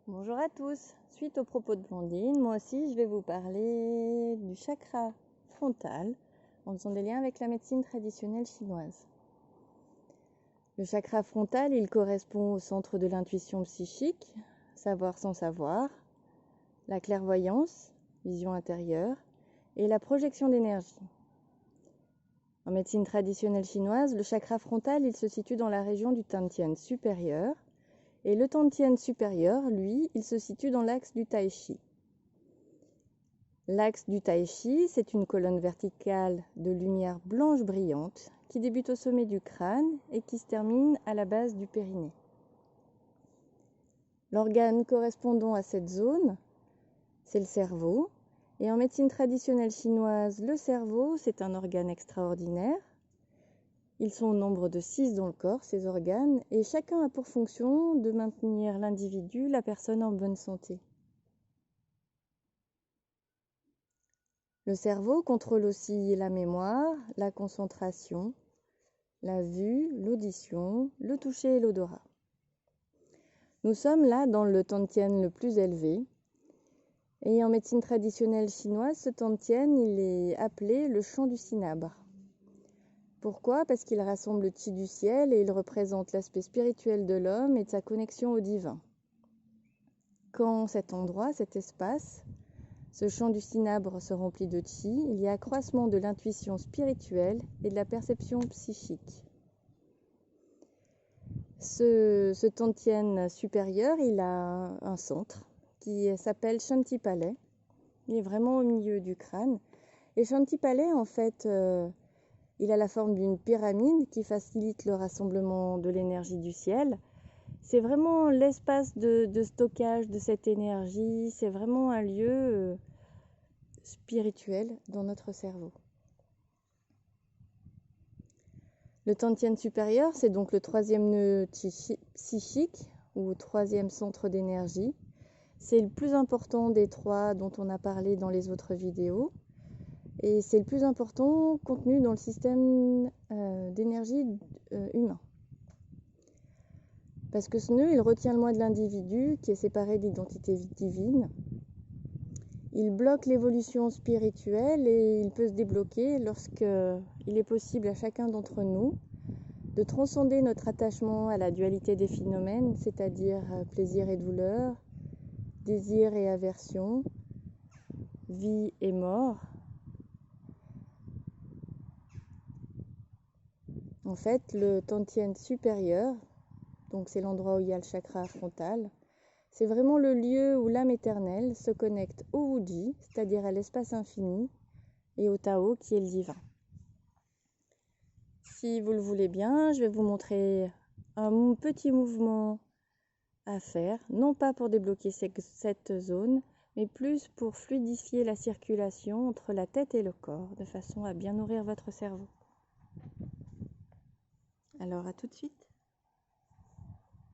Bonjour à tous, suite aux propos de Blandine, moi aussi je vais vous parler du chakra frontal en faisant des liens avec la médecine traditionnelle chinoise. Le chakra frontal, il correspond au centre de l'intuition psychique, savoir sans savoir, la clairvoyance, vision intérieure et la projection d'énergie. En médecine traditionnelle chinoise, le chakra frontal, il se situe dans la région du Tantien supérieur. Et le Tantien supérieur, lui, il se situe dans l'axe du Tai Chi. L'axe du Tai Chi, c'est une colonne verticale de lumière blanche brillante qui débute au sommet du crâne et qui se termine à la base du périnée. L'organe correspondant à cette zone, c'est le cerveau. Et en médecine traditionnelle chinoise, le cerveau, c'est un organe extraordinaire. Ils sont au nombre de 6 dans le corps, ces organes, et chacun a pour fonction de maintenir l'individu, la personne en bonne santé. Le cerveau contrôle aussi la mémoire, la concentration, la vue, l'audition, le toucher et l'odorat. Nous sommes là dans le Tantien le plus élevé, et en médecine traditionnelle chinoise, ce Tantien, il est appelé le champ du cinabre. Pourquoi ? Parce qu'il rassemble le chi du ciel et il représente l'aspect spirituel de l'homme et de sa connexion au divin. Quand cet endroit, cet espace, ce champ du cinabre se remplit de chi, il y a accroissement de l'intuition spirituelle et de la perception psychique. Ce Tantien supérieur, il a un centre qui s'appelle Shanti Palais. Il est vraiment au milieu du crâne. Et Shanti Palais, en fait, il a la forme d'une pyramide qui facilite le rassemblement de l'énergie du ciel. C'est vraiment l'espace de stockage de cette énergie. C'est vraiment un lieu spirituel dans notre cerveau. Le Tantien supérieur, c'est donc le troisième nœud psychique ou troisième centre d'énergie. C'est le plus important des trois dont on a parlé dans les autres vidéos. Et c'est le plus important contenu dans le système d'énergie humain. Parce que ce nœud, il retient le moi de l'individu qui est séparé de l'identité divine. Il bloque l'évolution spirituelle et il peut se débloquer lorsqu'il est possible à chacun d'entre nous de transcender notre attachement à la dualité des phénomènes, c'est-à-dire plaisir et douleur, désir et aversion, vie et mort. En fait, le Tantien supérieur, donc c'est l'endroit où il y a le chakra frontal, c'est vraiment le lieu où l'âme éternelle se connecte au Wuji, c'est-à-dire à l'espace infini, et au Tao qui est le divin. Si vous le voulez bien, je vais vous montrer un petit mouvement à faire, non pas pour débloquer cette zone, mais plus pour fluidifier la circulation entre la tête et le corps, de façon à bien nourrir votre cerveau. Alors à tout de suite.